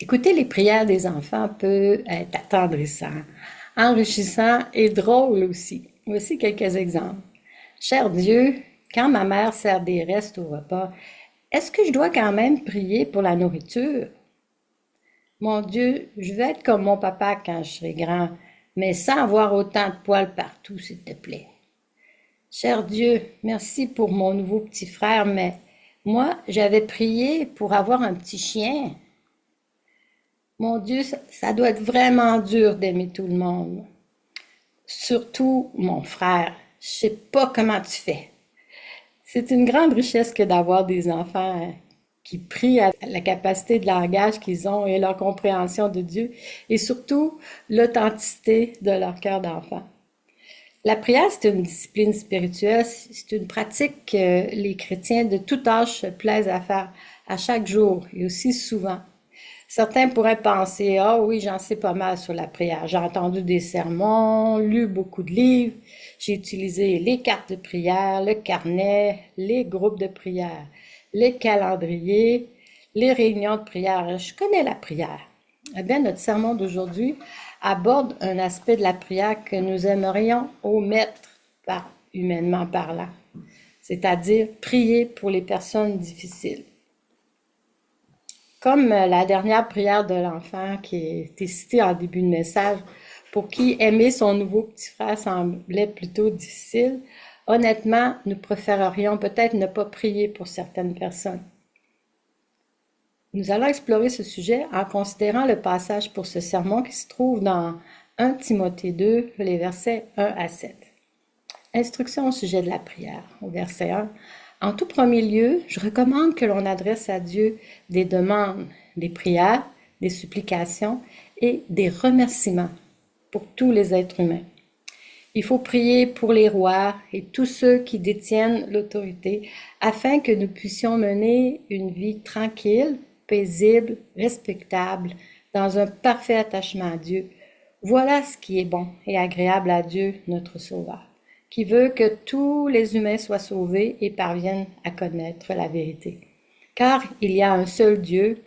Écouter les prières des enfants peut être attendrissant, enrichissant et drôle aussi. Voici quelques exemples. Cher Dieu, quand ma mère sert des restes au repas, est-ce que je dois quand même prier pour la nourriture? Mon Dieu, je veux être comme mon papa quand je serai grand, mais sans avoir autant de poils partout, s'il te plaît. Cher Dieu, merci pour mon nouveau petit frère, mais moi, j'avais prié pour avoir un petit chien. Mon Dieu, ça doit être vraiment dur d'aimer tout le monde. Surtout mon frère. Je sais pas comment tu fais. C'est une grande richesse que d'avoir des enfants qui prient à la capacité de langage qu'ils ont et leur compréhension de Dieu et surtout l'authenticité de leur cœur d'enfant. La prière, c'est une discipline spirituelle, c'est une pratique que les chrétiens de tout âge se plaisent à faire à chaque jour et aussi souvent. Certains pourraient penser, ah oui, j'en sais pas mal sur la prière. J'ai entendu des sermons, lu beaucoup de livres, j'ai utilisé les cartes de prière, le carnet, les groupes de prière, les calendriers, les réunions de prière. Je connais la prière. Eh bien, notre sermon d'aujourd'hui aborde un aspect de la prière que nous aimerions omettre humainement parlant, c'est-à-dire prier pour les personnes difficiles. Comme la dernière prière de l'enfant qui a été citée en début de message, pour qui aimer son nouveau petit frère semblait plutôt difficile, honnêtement, nous préférerions peut-être ne pas prier pour certaines personnes. Nous allons explorer ce sujet en considérant le passage pour ce sermon qui se trouve dans 1 Timothée 2, les versets 1 à 7. Instruction au sujet de la prière, au verset 1. En tout premier lieu, je recommande que l'on adresse à Dieu des demandes, des prières, des supplications et des remerciements pour tous les êtres humains. Il faut prier pour les rois et tous ceux qui détiennent l'autorité afin que nous puissions mener une vie tranquille, paisible, respectable, dans un parfait attachement à Dieu. Voilà ce qui est bon et agréable à Dieu, notre Sauveur, qui veut que tous les humains soient sauvés et parviennent à connaître la vérité. Car il y a un seul Dieu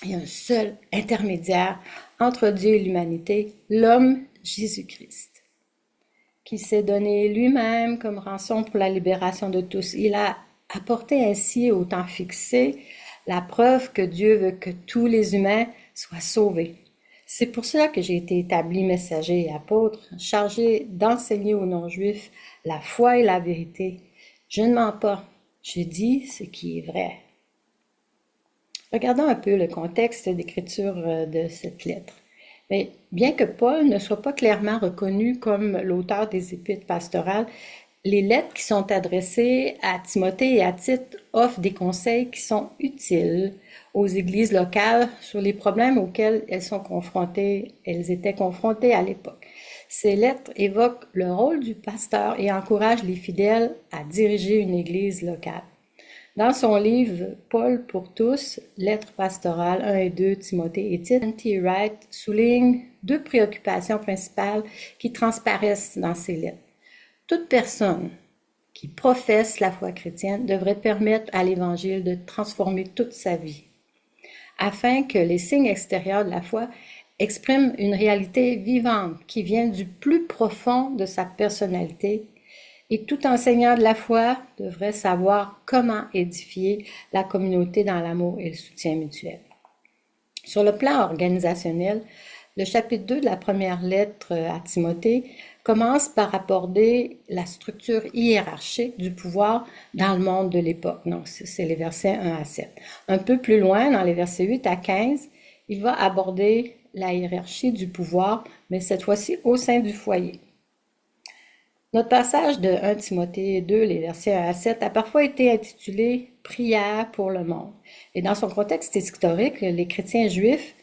et un seul intermédiaire entre Dieu et l'humanité, l'homme Jésus-Christ, qui s'est donné lui-même comme rançon pour la libération de tous. Il a apporté ainsi au temps fixé la preuve que Dieu veut que tous les humains soient sauvés. C'est pour cela que j'ai été établi messager et apôtre, chargé d'enseigner aux non-juifs la foi et la vérité. Je ne mens pas, je dis ce qui est vrai. Regardons un peu le contexte d'écriture de cette lettre. Mais bien que Paul ne soit pas clairement reconnu comme l'auteur des épîtres pastorales, les lettres qui sont adressées à Timothée et à Tite offrent des conseils qui sont utiles aux églises locales sur les problèmes auxquels elles étaient confrontées à l'époque. Ces lettres évoquent le rôle du pasteur et encouragent les fidèles à diriger une église locale. Dans son livre Paul pour tous, lettres pastorales 1 et 2, Timothée et Tite, N.T. Wright souligne deux préoccupations principales qui transparaissent dans ces lettres. Toute personne qui professe la foi chrétienne devrait permettre à l'Évangile de transformer toute sa vie, afin que les signes extérieurs de la foi expriment une réalité vivante qui vient du plus profond de sa personnalité. Et tout enseignant de la foi devrait savoir comment édifier la communauté dans l'amour et le soutien mutuel. Sur le plan organisationnel, le chapitre 2 de la première lettre à Timothée commence par aborder la structure hiérarchique du pouvoir dans le monde de l'époque. Donc, c'est les versets 1 à 7. Un peu plus loin, dans les versets 8 à 15, il va aborder la hiérarchie du pouvoir, mais cette fois-ci au sein du foyer. Notre passage de 1 Timothée 2, les versets 1 à 7, a parfois été intitulé « Prière pour le monde ». Et dans son contexte historique, les chrétiens juifs,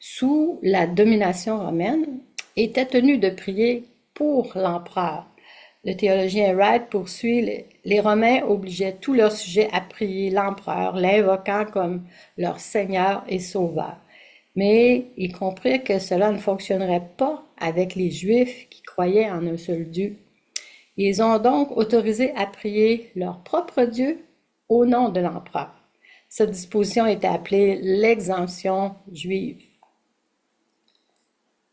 sous la domination romaine, étaient tenus de prier pour l'empereur. Le théologien Wright poursuit, les Romains obligeaient tous leurs sujets à prier l'empereur, l'invoquant comme leur seigneur et sauveur. Mais ils comprirent que cela ne fonctionnerait pas avec les Juifs qui croyaient en un seul Dieu. Ils ont donc autorisé à prier leur propre Dieu au nom de l'empereur. Cette disposition était appelée l'exemption juive.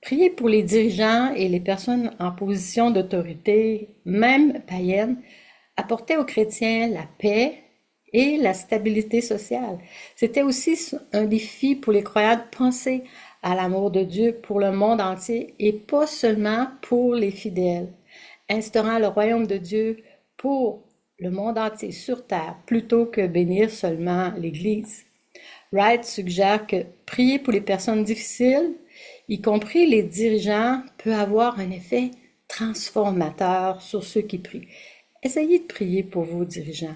Prier pour les dirigeants et les personnes en position d'autorité, même païennes, apportait aux chrétiens la paix et la stabilité sociale. C'était aussi un défi pour les croyants de penser à l'amour de Dieu pour le monde entier et pas seulement pour les fidèles, instaurant le royaume de Dieu pour le monde entier sur terre plutôt que bénir seulement l'Église. Wright suggère que prier pour les personnes difficiles, y compris les dirigeants, peut avoir un effet transformateur sur ceux qui prient. Essayez de prier pour vos dirigeants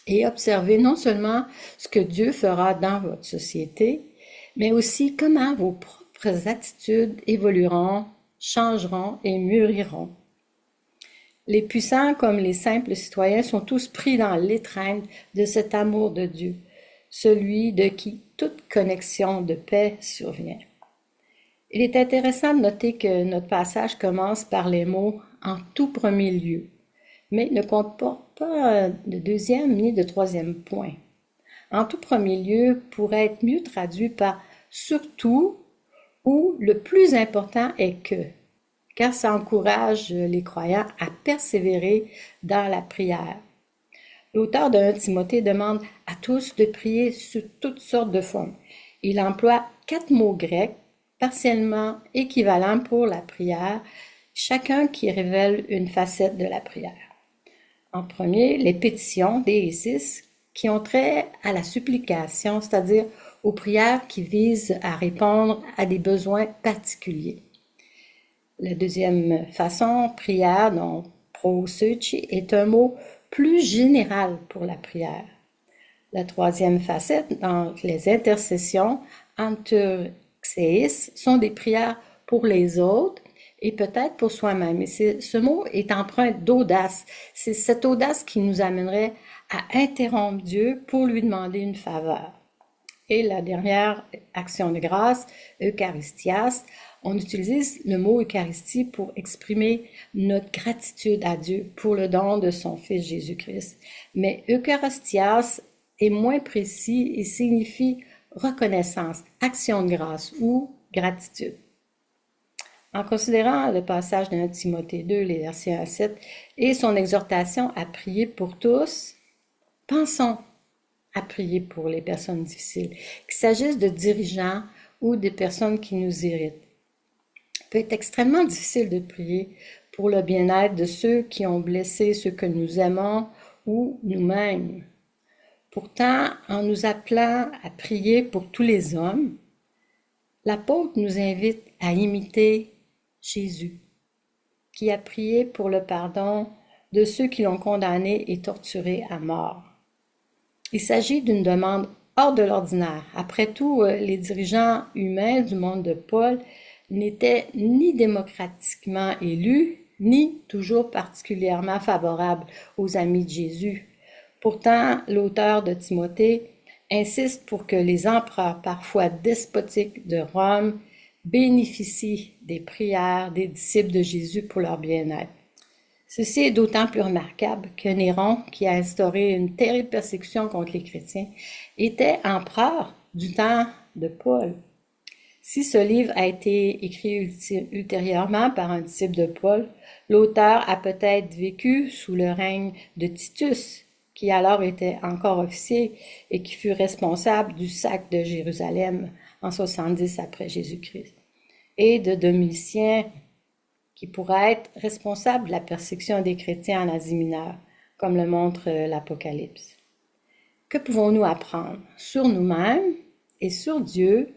et observez non seulement ce que Dieu fera dans votre société, mais aussi comment vos propres attitudes évolueront, changeront et mûriront. Les puissants comme les simples citoyens sont tous pris dans l'étreinte de cet amour de Dieu, celui de qui toute connexion de paix survient. Il est intéressant de noter que notre passage commence par les mots « en tout premier lieu », mais ne comporte pas de deuxième ni de troisième point. En tout premier lieu pourrait être mieux traduit par « surtout » ou « le plus important est que », car ça encourage les croyants à persévérer dans la prière. L'auteur de 1 Timothée demande à tous de prier sur toutes sortes de formes. Il emploie 4 mots grecs partiellement équivalents pour la prière, chacun qui révèle une facette de la prière. En premier, les pétitions, déisis, qui ont trait à la supplication, c'est-à-dire aux prières qui visent à répondre à des besoins particuliers. La deuxième façon, prière, donc proseuchi, est un mot plus général pour la prière. La troisième facette, donc les intercessions, anterxeis, sont des prières pour les autres et peut-être pour soi-même. Et ce mot est empreint d'audace. C'est cette audace qui nous amènerait à interrompre Dieu pour lui demander une faveur. Et la dernière action de grâce, Eucharistias, on utilise le mot Eucharistie pour exprimer notre gratitude à Dieu pour le don de son Fils Jésus-Christ. Mais Eucharistias est moins précis et signifie reconnaissance, action de grâce ou gratitude. En considérant le passage de 1 Timothée 2, les versets 1 à 7, et son exhortation à prier pour tous, pensons à prier pour les personnes difficiles, qu'il s'agisse de dirigeants ou des personnes qui nous irritent. Il peut être extrêmement difficile de prier pour le bien-être de ceux qui ont blessé ceux que nous aimons ou nous-mêmes. Pourtant, en nous appelant à prier pour tous les hommes, l'apôtre nous invite à imiter Jésus, qui a prié pour le pardon de ceux qui l'ont condamné et torturé à mort. Il s'agit d'une demande hors de l'ordinaire. Après tout, les dirigeants humains du monde de Paul n'étaient ni démocratiquement élus, ni toujours particulièrement favorables aux amis de Jésus. Pourtant, l'auteur de Timothée insiste pour que les empereurs, parfois despotiques de Rome, bénéficient des prières des disciples de Jésus pour leur bien-être. Ceci est d'autant plus remarquable que Néron, qui a instauré une terrible persécution contre les chrétiens, était empereur du temps de Paul. Si ce livre a été écrit ultérieurement par un disciple de Paul, l'auteur a peut-être vécu sous le règne de Titus, qui alors était encore officier et qui fut responsable du sac de Jérusalem en 70 après Jésus-Christ, et de Domitien, qui pourrait être responsable de la persécution des chrétiens en Asie mineure, comme le montre l'Apocalypse. Que pouvons-nous apprendre sur nous-mêmes et sur Dieu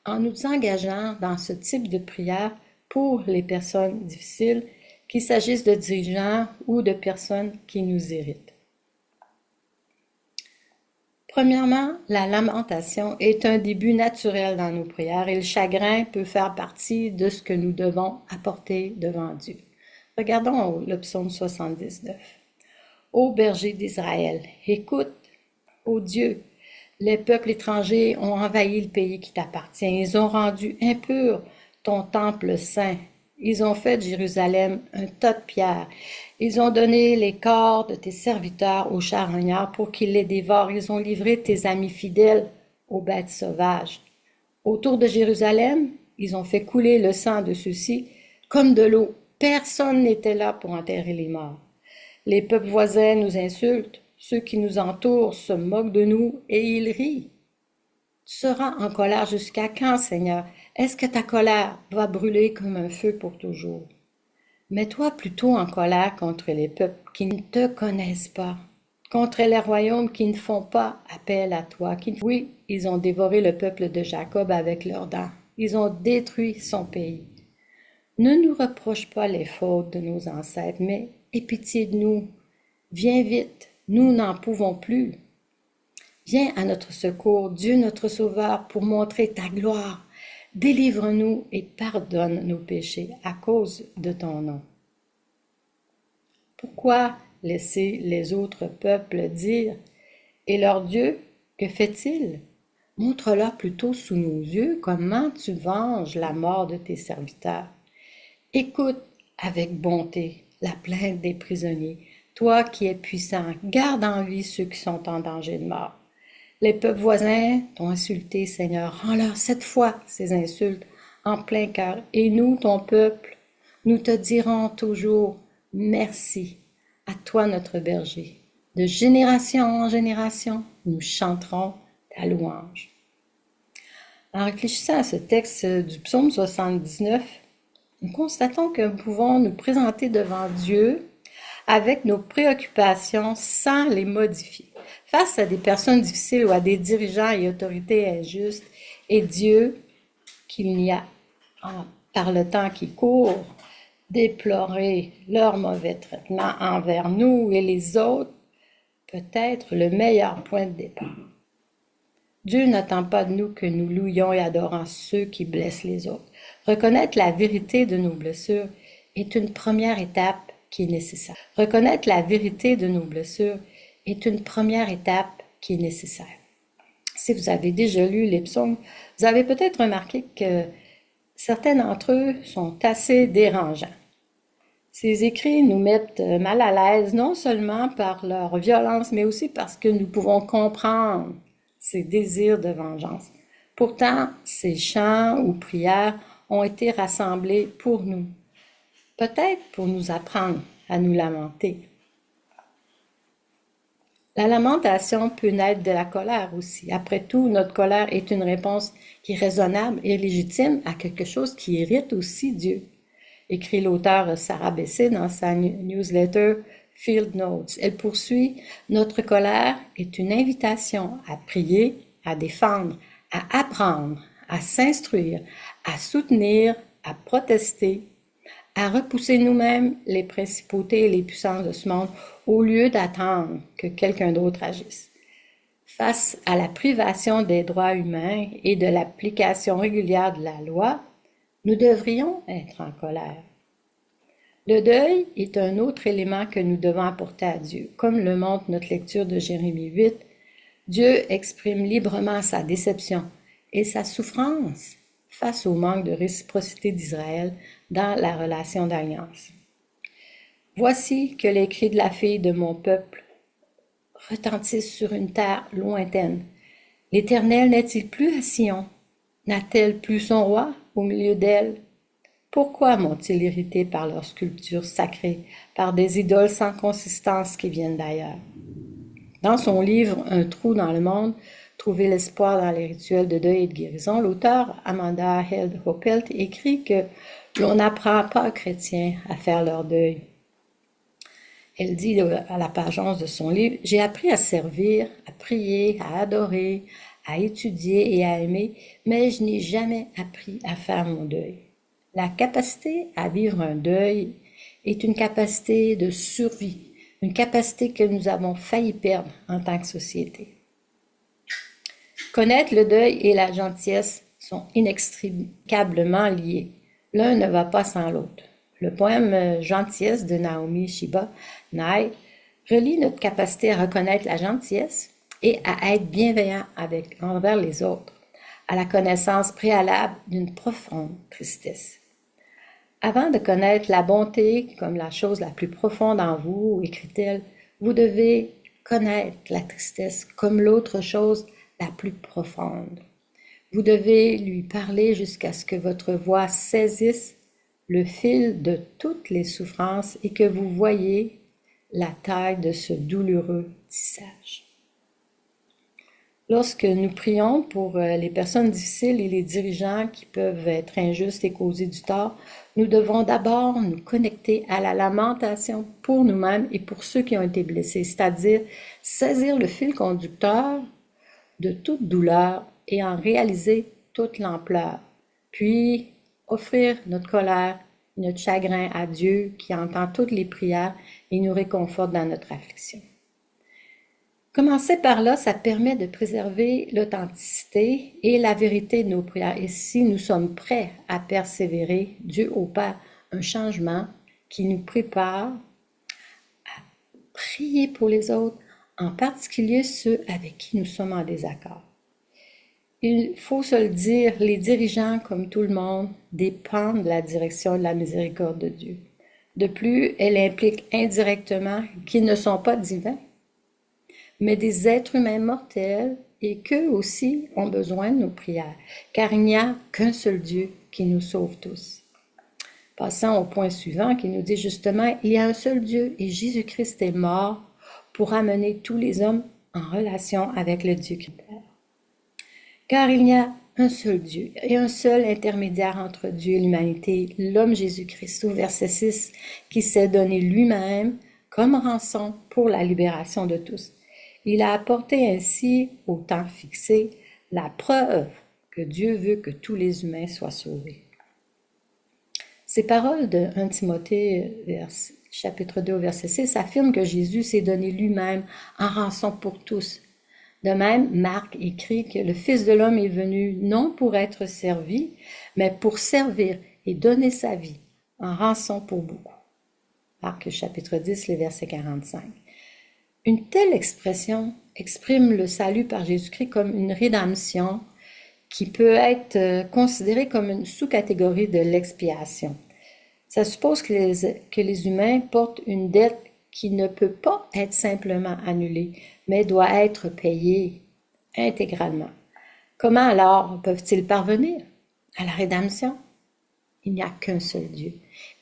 en nous engageant dans ce type de prière pour les personnes difficiles, qu'il s'agisse de dirigeants ou de personnes qui nous irritent? Premièrement, la lamentation est un début naturel dans nos prières et le chagrin peut faire partie de ce que nous devons apporter devant Dieu. Regardons le psaume 79. Ô berger d'Israël, écoute, ô Dieu, les peuples étrangers ont envahi le pays qui t'appartient. Ils ont rendu impur ton temple saint. Ils ont fait de Jérusalem un tas de pierres. Ils ont donné les corps de tes serviteurs aux charognards pour qu'ils les dévorent. Ils ont livré tes amis fidèles aux bêtes sauvages. Autour de Jérusalem, ils ont fait couler le sang de ceux-ci comme de l'eau. Personne n'était là pour enterrer les morts. Les peuples voisins nous insultent. Ceux qui nous entourent se moquent de nous et ils rient. Tu seras en colère jusqu'à quand, Seigneur? Est-ce que ta colère va brûler comme un feu pour toujours? Mets-toi plutôt en colère contre les peuples qui ne te connaissent pas, contre les royaumes qui ne font pas appel à toi. Oui, ils ont dévoré le peuple de Jacob avec leurs dents. Ils ont détruit son pays. Ne nous reproche pas les fautes de nos ancêtres, mais aie pitié de nous. Viens vite, nous n'en pouvons plus. Viens à notre secours, Dieu notre Sauveur, pour montrer ta gloire. Délivre-nous et pardonne nos péchés à cause de ton nom. Pourquoi laisser les autres peuples dire « Et leur Dieu, que fait-il » Montre-leur plutôt sous nos yeux comment tu venges la mort de tes serviteurs. Écoute avec bonté la plainte des prisonniers. Toi qui es puissant, garde en vie ceux qui sont en danger de mort. Les peuples voisins t'ont insulté, Seigneur. Rends-leur cette fois ces insultes en plein cœur. Et nous, ton peuple, nous te dirons toujours merci. À toi, notre berger. De génération en génération, nous chanterons ta louange. En réfléchissant à ce texte du psaume 79, nous constatons que nous pouvons nous présenter devant Dieu avec nos préoccupations sans les modifier. Face à des personnes difficiles ou à des dirigeants et autorités injustes, et Dieu, qu'il n'y a, par le temps qui court, déplorer leur mauvais traitement envers nous et les autres, peut être le meilleur point de départ. Dieu n'attend pas de nous que nous louions et adorons ceux qui blessent les autres. Reconnaître la vérité de nos blessures est une première étape qui est nécessaire. Reconnaître la vérité de nos blessures est une première étape qui est nécessaire. Si vous avez déjà lu les psaumes, vous avez peut-être remarqué que certains d'entre eux sont assez dérangeants. Ces écrits nous mettent mal à l'aise, non seulement par leur violence, mais aussi parce que nous pouvons comprendre ces désirs de vengeance. Pourtant, ces chants ou prières ont été rassemblés pour nous, peut-être pour nous apprendre à nous lamenter. La lamentation peut naître de la colère aussi. Après tout, notre colère est une réponse qui est raisonnable et légitime à quelque chose qui irrite aussi Dieu, écrit l'auteur Sarah Bessé dans sa newsletter Field Notes. Elle poursuit « Notre colère est une invitation à prier, à défendre, à apprendre, à s'instruire, à soutenir, à protester, à repousser nous-mêmes les principautés et les puissances de ce monde au lieu d'attendre que quelqu'un d'autre agisse. Face à la privation des droits humains et de l'application régulière de la loi, nous devrions être en colère. Le deuil est un autre élément que nous devons apporter à Dieu. Comme le montre notre lecture de Jérémie 8, Dieu exprime librement sa déception et sa souffrance face au manque de réciprocité d'Israël dans la relation d'alliance. Voici que les cris de la fille de mon peuple retentissent sur une terre lointaine. L'Éternel n'est-il plus à Sion? N'a-t-elle plus son roi au milieu d'elle? Pourquoi m'ont-ils irrité par leurs sculptures sacrées, par des idoles sans consistance qui viennent d'ailleurs? Dans son livre « Un trou dans le monde », Trouver l'espoir dans les rituels de deuil et de guérison, l'auteur Amanda Held Hoppelt écrit que l'on n'apprend pas aux chrétiens à faire leur deuil. Elle dit à la page 11 de son livre « J'ai appris à servir, à prier, à adorer, à étudier et à aimer, mais je n'ai jamais appris à faire mon deuil. » La capacité à vivre un deuil est une capacité de survie, une capacité que nous avons failli perdre en tant que société. Connaître le deuil et la gentillesse sont inextricablement liés. L'un ne va pas sans l'autre. Le poème Gentillesse de Naomi Shiba Nye relie notre capacité à reconnaître la gentillesse et à être bienveillant envers les autres, à la connaissance préalable d'une profonde tristesse. Avant de connaître la bonté comme la chose la plus profonde en vous, écrit-elle, vous devez connaître la tristesse comme l'autre chose la plus profonde. Vous devez lui parler jusqu'à ce que votre voix saisisse le fil de toutes les souffrances et que vous voyez la taille de ce douloureux tissage. Lorsque nous prions pour les personnes difficiles et les dirigeants qui peuvent être injustes et causer du tort, nous devons d'abord nous connecter à la lamentation pour nous-mêmes et pour ceux qui ont été blessés, c'est-à-dire saisir le fil conducteur de toute douleur et en réaliser toute l'ampleur, puis offrir notre colère, notre chagrin à Dieu qui entend toutes les prières et nous réconforte dans notre affliction. Commencer par là, ça permet de préserver l'authenticité et la vérité de nos prières. Et si nous sommes prêts à persévérer, Dieu opère un changement qui nous prépare à prier pour les autres, en particulier ceux avec qui nous sommes en désaccord. Il faut se le dire, les dirigeants, comme tout le monde, dépendent de la direction et de la miséricorde de Dieu. De plus, elle implique indirectement qu'ils ne sont pas divins, mais des êtres humains mortels et qu'eux aussi ont besoin de nos prières, car il n'y a qu'un seul Dieu qui nous sauve tous. Passons au point suivant qui nous dit justement, il y a un seul Dieu et Jésus-Christ est mort pour amener tous les hommes en relation avec le Dieu créateur. Car il y a un seul Dieu et un seul intermédiaire entre Dieu et l'humanité, l'homme Jésus-Christ, au verset 6, qui s'est donné lui-même comme rançon pour la libération de tous. Il a apporté ainsi, au temps fixé, la preuve que Dieu veut que tous les humains soient sauvés. Ces paroles de 1 Timothée, chapitre 2, verset 6, affirment que Jésus s'est donné lui-même en rançon pour tous. De même, Marc écrit que le Fils de l'homme est venu non pour être servi, mais pour servir et donner sa vie en rançon pour beaucoup. Marc chapitre 10, les versets 45. Une telle expression exprime le salut par Jésus-Christ comme une rédemption qui peut être considérée comme une sous-catégorie de l'expiation. Ça suppose que les humains portent une dette qui ne peut pas être simplement annulée, mais doit être payée intégralement. Comment alors peuvent-ils parvenir à la rédemption? Il n'y a qu'un seul Dieu.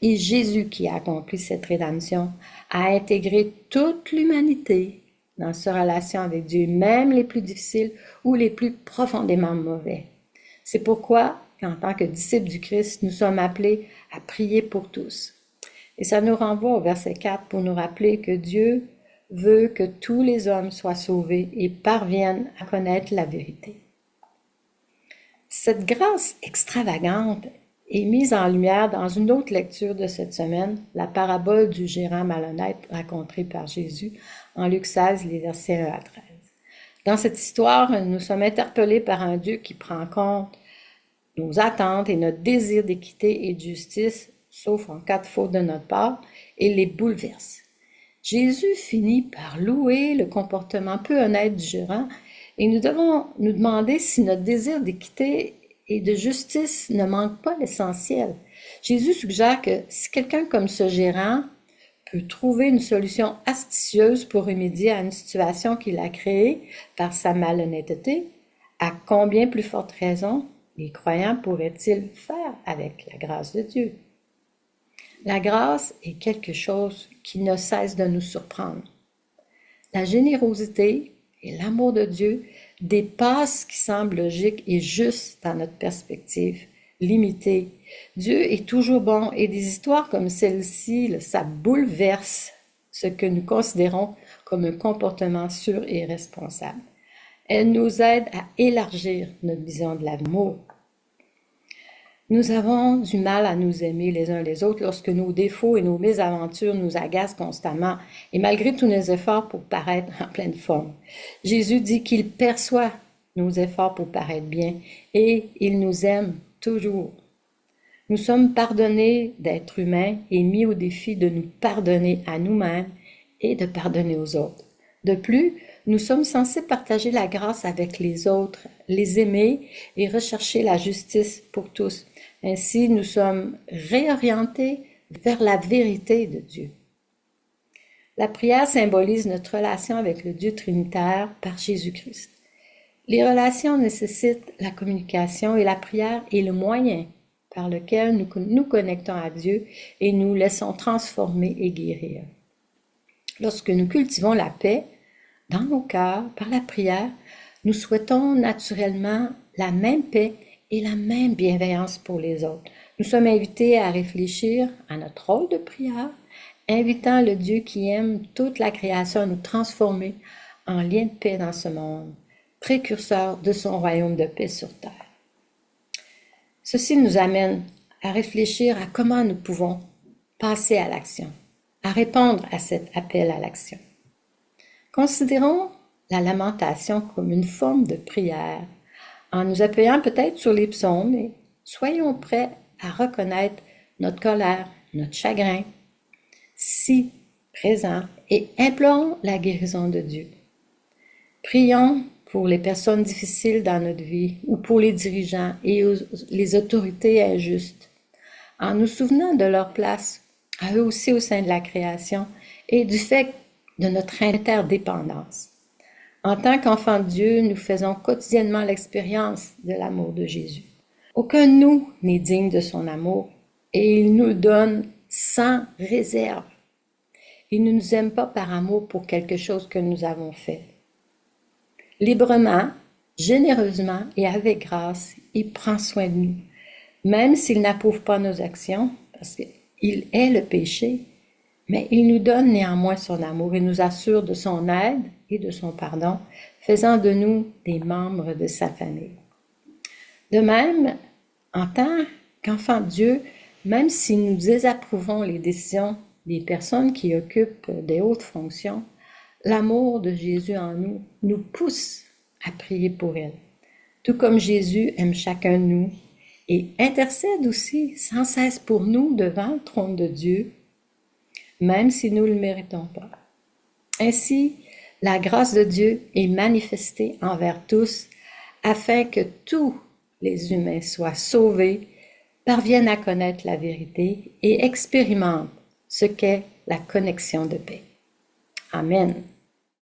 Et Jésus qui a accompli cette rédemption a intégré toute l'humanité dans sa relation avec Dieu, même les plus difficiles ou les plus profondément mauvais. C'est pourquoi, en tant que disciples du Christ, nous sommes appelés à prier pour tous. Et ça nous renvoie au verset 4 pour nous rappeler que Dieu veut que tous les hommes soient sauvés et parviennent à connaître la vérité. Cette grâce extravagante est mise en lumière dans une autre lecture de cette semaine, la parabole du gérant malhonnête racontée par Jésus en Luc 16, les versets 1 à 13. Dans cette histoire, nous sommes interpellés par un Dieu qui prend en compte nos attentes et notre désir d'équité et de justice, sauf en cas de faute de notre part, et les bouleverse. Jésus finit par louer le comportement peu honnête du gérant et nous devons nous demander si notre désir d'équité et de justice ne manque pas l'essentiel. Jésus suggère que si quelqu'un comme ce gérant peut trouver une solution astucieuse pour remédier à une situation qu'il a créée par sa malhonnêteté, à combien plus forte raison les croyants pourraient-ils faire avec la grâce de Dieu? La grâce est quelque chose qui ne cesse de nous surprendre. La générosité et l'amour de Dieu dépassent ce qui semble logique et juste dans notre perspective limitée. Dieu est toujours bon et des histoires comme celle-ci, ça bouleverse ce que nous considérons comme un comportement sûr et responsable. Elle nous aide à élargir notre vision de l'amour. Nous avons du mal à nous aimer les uns les autres lorsque nos défauts et nos mésaventures nous agacent constamment et malgré tous nos efforts pour paraître en pleine forme. Jésus dit qu'il perçoit nos efforts pour paraître bien et il nous aime toujours. Nous sommes pardonnés d'être humains et mis au défi de nous pardonner à nous-mêmes et de pardonner aux autres. De plus, Nous sommes censés partager la grâce avec les autres, les aimer et rechercher la justice pour tous. Ainsi, nous sommes réorientés vers la vérité de Dieu. La prière symbolise notre relation avec le Dieu trinitaire par Jésus-Christ. Les relations nécessitent la communication et la prière est le moyen par lequel nous nous connectons à Dieu et nous laissons transformer et guérir. Lorsque nous cultivons la paix dans nos cœurs par la prière, nous souhaitons naturellement la même paix et la même bienveillance pour les autres. Nous sommes invités à réfléchir à notre rôle de prière, invitant le Dieu qui aime toute la création à nous transformer en lien de paix dans ce monde, précurseur de son royaume de paix sur terre. Ceci nous amène à réfléchir à comment nous pouvons passer à l'action, à répondre à cet appel à l'action. Considérons la lamentation comme une forme de prière, en nous appuyant peut-être sur les psaumes et soyons prêts à reconnaître notre colère, notre chagrin, si présent, et implorons la guérison de Dieu. Prions pour les personnes difficiles dans notre vie ou pour les dirigeants et les autorités injustes, en nous souvenant de leur place à eux aussi au sein de la création et du fait de notre interdépendance. En tant qu'enfants de Dieu, nous faisons quotidiennement l'expérience de l'amour de Jésus. Aucun de nous n'est digne de son amour et il nous le donne sans réserve. Il ne nous aime pas par amour pour quelque chose que nous avons fait. Librement, généreusement et avec grâce, il prend soin de nous, même s'il n'approuve pas nos actions, parce qu'il est le péché, mais il nous donne néanmoins son amour et nous assure de son aide et de son pardon, faisant de nous des membres de sa famille. De même, en tant qu'enfants de Dieu, même si nous désapprouvons les décisions des personnes qui occupent des hautes fonctions, l'amour de Jésus en nous nous pousse à prier pour elles. Tout comme Jésus aime chacun de nous et intercède aussi sans cesse pour nous devant le trône de Dieu, même si nous ne le méritons pas. Ainsi, la grâce de Dieu est manifestée envers tous afin que tous les humains soient sauvés, parviennent à connaître la vérité et expérimentent ce qu'est la connexion de paix. Amen.